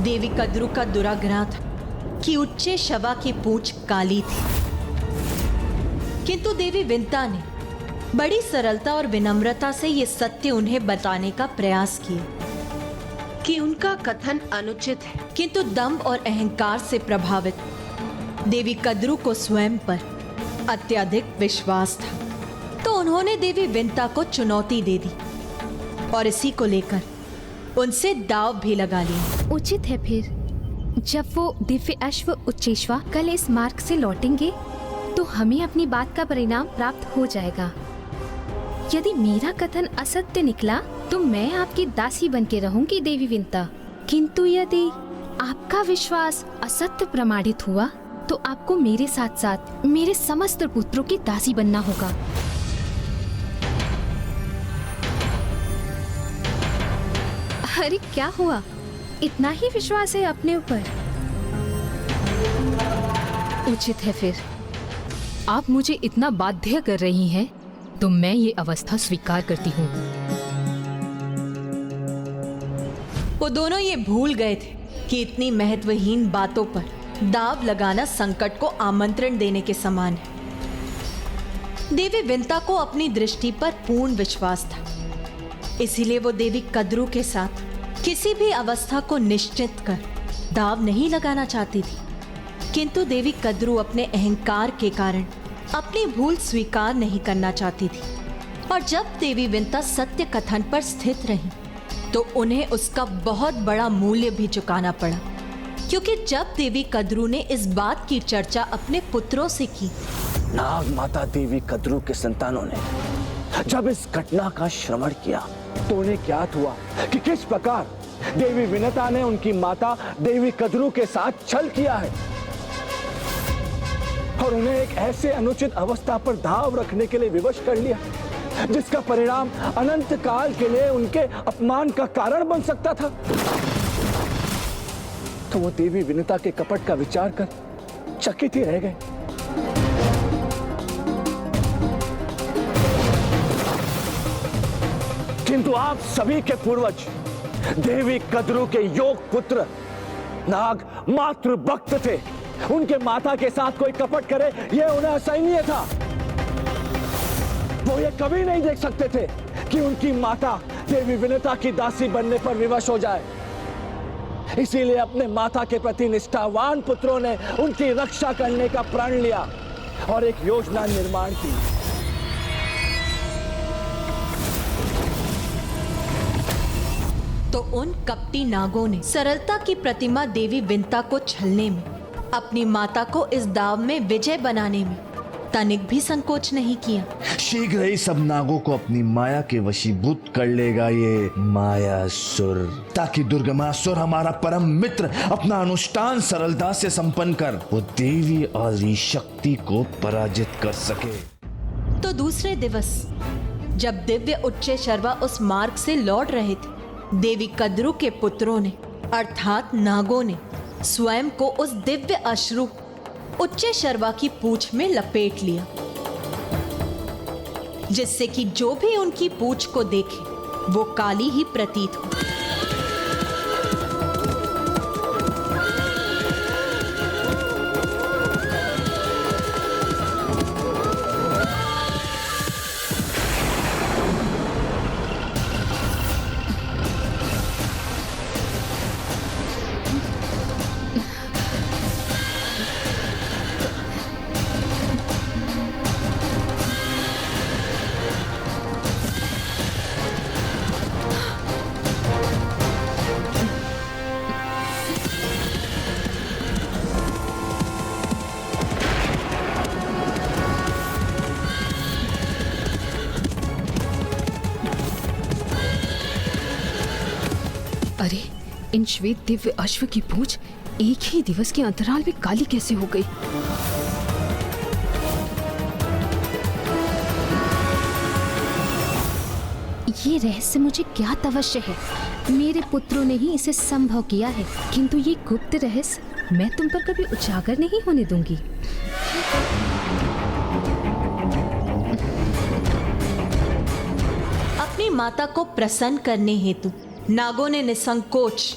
देवी कद्रू का दुराग्रह था कि उच्चे शवा की पूंछ काली थी, किंतु देवी विंता ने बड़ी सरलता और विनम्रता से ये सत्य उन्हें बताने का प्रयास किया कि उनका कथन अनुचित है। किंतु दंभ और अहंकार से प्रभावित देवी कद्रू को स्वयं पर अत्यधिक विश्वास था, तो उन्होंने देवी विंता को चुनौती दे दी और इसी को लेकर उनसे दाव भी लगा लिया। उचित है फिर, जब वो दिव्य अश्व उच्चेश्वा कल इस मार्ग से लौटेंगे तो हमें अपनी बात का परिणाम प्राप्त हो जाएगा। यदि मेरा कथन असत्य निकला तो मैं आपकी दासी बन के रहूंगी देवी विंता, किंतु यदि आपका विश्वास असत्य प्रमाणित हुआ तो आपको मेरे साथ साथ मेरे समस्त पुत्रों की दासी बनना होगा। अरे क्या हुआ, इतना ही विश्वास है अपने ऊपर? उचित है फिर, आप मुझे इतना बाध्य कर रही हैं तो मैं ये अवस्था स्वीकार करती हूँ। वो दोनों ये भूल गए थे कि इतनी महत्वहीन बातों पर दाव लगाना संकट को आमंत्रण देने के समान है। देवी विंता को अपनी दृष्टि पर पूर्ण विश्वास था, इसीलिए वो देवी कद्रू के साथ किसी भी अवस्था को निश्चित कर दाव नहीं लगाना चाहती थी, किंतु देवी कद्रू अपने अहंकार के कारण अपनी भूल स्वीकार नहीं करना चाहती थी। और जब देवी विंता सत्य कथन पर स्थित रही तो उन्हें उसका बहुत बड़ा मूल्य भी चुकाना पड़ा, क्योंकि जब देवी कद्रू ने इस बात की चर्चा अपने पुत्रों से की, नाग माता देवी कद्रू के संतानों ने जब इस घटना का श्रवण किया तो उन्हें ज्ञात हुआ कि किस प्रकार देवी विनता ने उनकी माता देवी कद्रू के साथ छल किया है और उन्हें एक ऐसे अनुचित अवस्था पर दाव रखने के लिए विवश कर लिया जिसका परिणाम अनंत काल के लिए उनके अपमान का कारण बन सकता था। तो वो देवी विनता के कपट का विचार कर चकित ही रह गए। किंतु आप सभी के पूर्वज देवी कद्रू के योग पुत्र नाग मातृ भक्त थे। उनके माता के साथ कोई कपट करे यह उन्हें असहनीय था। वो ये कभी नहीं देख सकते थे कि उनकी माता देवी विनता की दासी बनने पर विवश हो जाए। इसीलिए अपने माता के प्रति निष्ठावान पुत्रों ने उनकी रक्षा करने का प्रण लिया और एक योजना निर्माण की। तो उन कपटी नागों ने सरलता की प्रतिमा देवी विंता को छलने में, अपनी माता को इस दाव में विजय बनाने में तनिक भी संकोच नहीं किया। शीघ्र ही सब नागों को अपनी माया के वशीभूत कर लेगा ये मायासुर, ताकि दुर्गमासुर हमारा परम मित्र अपना अनुष्ठान सरलता से संपन्न कर वो देवी आदि शक्ति को पराजित कर सके। तो दूसरे दिवस जब दिव्य उच्चे शर्वा उस मार्ग से लौट रहे थे, देवी कद्रू के पुत्रों ने अर्थात नागों ने स्वयं को उस दिव्य अश्रु उच्चे शर्वा की पूंछ में लपेट लिया, जिससे कि जो भी उनकी पूंछ को देखे वो काली ही प्रतीत हो। अरे, इन श्वेत दिव्य अश्व की पूंछ एक ही दिवस के अंतराल में काली कैसे हो गई? ये रहस्य मुझे ज्ञात अवश्य है। मेरे पुत्रों ने ही इसे संभव किया है, किंतु ये गुप्त रहस्य मैं तुम पर कभी उजागर नहीं होने दूंगी। अपनी माता को प्रसन्न करने हेतु नागों ने निसंकोच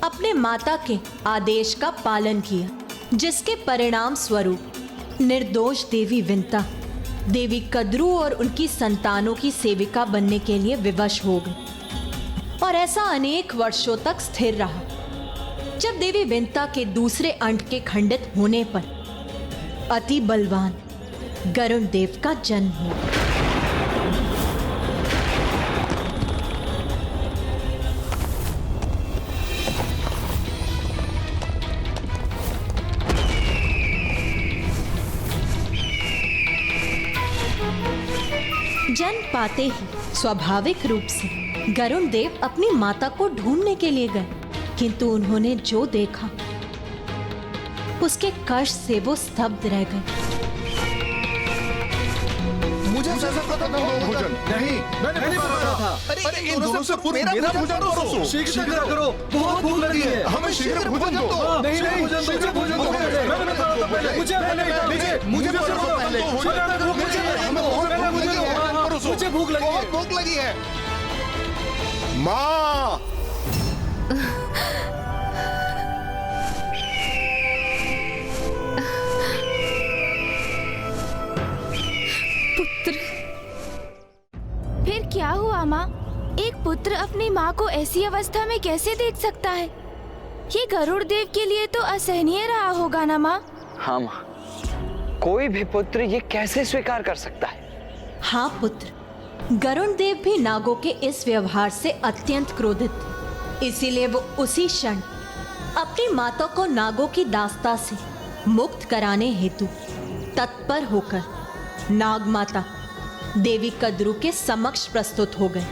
अपने माता के आदेश का पालन किया, जिसके परिणाम स्वरूप निर्दोष देवी विंता देवी कद्रू और उनकी संतानों की सेविका बनने के लिए विवश हो गई और ऐसा अनेक वर्षों तक स्थिर रहा। जब देवी विंता के दूसरे अंड के खंडित होने पर अति बलवान गरुण देव का जन्म हुआ। जन्म पाते ही स्वाभाविक रूप से गरुण देव अपनी माता को ढूंढने के लिए गए, किंतु उन्होंने जो देखा उसके कष्ट से वो स्तब्ध रह गए। मुझे भोजन नहीं, मैंने नहीं पकड़ा था। अरे इन दोनों से पूर्व मेरा भोजन करो, शीघ्र करो, बहुत भूख लगी है, हमें शीघ्र भोजन दो। नहीं शीघ्र भोजन दो, मैंने बताया था पहले, मुझे भूख लगी है। माँ फिर क्या हुआ माँ? एक पुत्र अपनी माँ को ऐसी अवस्था में कैसे देख सकता है? ये गरुड़ देव के लिए तो असहनीय रहा होगा ना माँ? हाँ माँ, कोई भी पुत्र ये कैसे स्वीकार कर सकता है? हाँ पुत्र, गरुण देव भी नागों के इस व्यवहार से अत्यंत क्रोधित थे। इसीलिए वो उसी क्षण अपनी माता को नागों की दास्ता से मुक्त कराने हेतु तत्पर होकर नाग माता देवी कद्रू के समक्ष प्रस्तुत हो गए।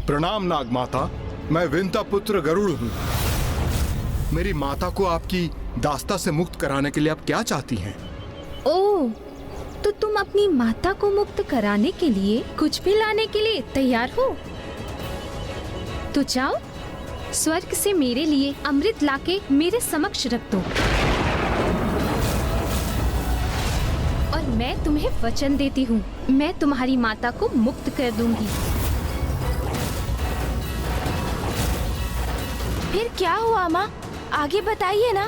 प्रणाम नाग माता, मैं विंता पुत्र गरुड़ हूँ। मेरी माता को आपकी दास्ता से मुक्त कराने के लिए आप क्या चाहती हैं? ओह, तो तुम अपनी माता को मुक्त कराने के लिए कुछ भी लाने के लिए तैयार हो? तो जाओ, स्वर्ग से मेरे लिए अमृत लाके मेरे समक्ष रख दो और मैं तुम्हें वचन देती हूँ, मैं तुम्हारी माता को मुक्त कर दूंगी। फिर क्या हुआ माँ? आगे बताइए ना।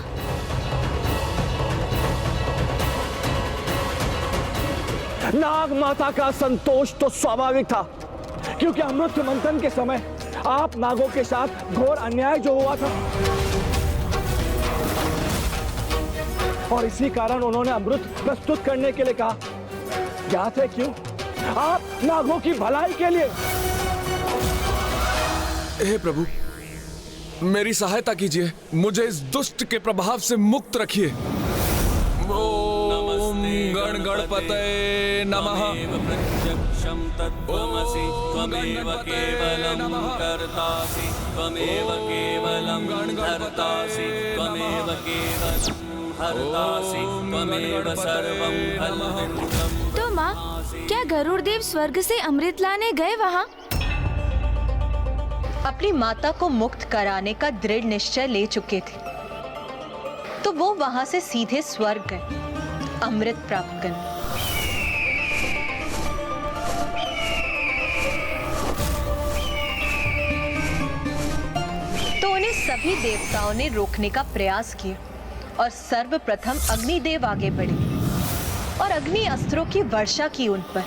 नाग माता का संतोष तो स्वाभाविक था, क्योंकि अमृत मंथन के समय आप नागों के साथ घोर अन्याय जो हुआ था, और इसी कारण उन्होंने अमृत प्रस्तुत करने के लिए कहा। ज्ञात है क्यों? आप नागों की भलाई के लिए। हे प्रभु, मेरी सहायता कीजिए, मुझे इस दुष्ट के प्रभाव से मुक्त रखिए। ओम गण गणपतये नमः। प्रत्यक्षं तत्त्वमसि त्वमेव केवलं कर्तासि त्वमेव केवलं हर्तासि त्वमेव केवलं हर्तासि त्वमेव सर्वं फलमिन्द्रम्। तो माँ, क्या गरुड़ देव स्वर्ग से अमृत लाने गए वहाँ? अपनी माता को मुक्त कराने का दृढ़ निश्चय ले चुके थे, तो वो वहां से सीधे स्वर्ग गए अमृत प्राप्त करने। तो उन्हें सभी देवताओं ने रोकने का प्रयास किया और सर्वप्रथम अग्निदेव आगे बढ़े और अग्नि अस्त्रों की वर्षा की उन पर।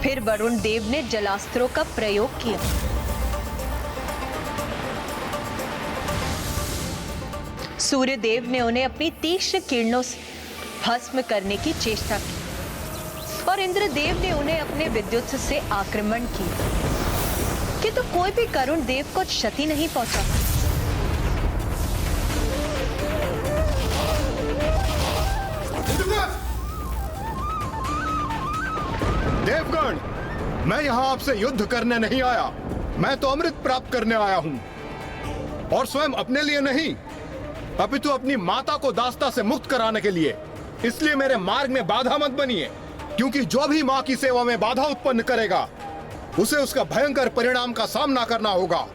फिर वरुण देव ने जलास्त्रों का प्रयोग किया। सूर्य देव ने उन्हें अपनी तीक्ष्ण किरणों से भस्म करने की चेष्टा की और इंद्रदेव ने उन्हें अपने विद्युत से आक्रमण किया, किंतु कोई भी करुण देव को क्षति नहीं पहुंचा। देवगण, मैं यहाँ आपसे युद्ध करने नहीं आया, मैं तो अमृत प्राप्त करने आया हूँ। और स्वयं अपने लिए नहीं, अपितु अपनी माता को दासता से मुक्त कराने के लिए। इसलिए मेरे मार्ग में बाधा मत बनिए, क्योंकि जो भी माँ की सेवा में बाधा उत्पन्न करेगा उसे उसका भयंकर परिणाम का सामना करना होगा।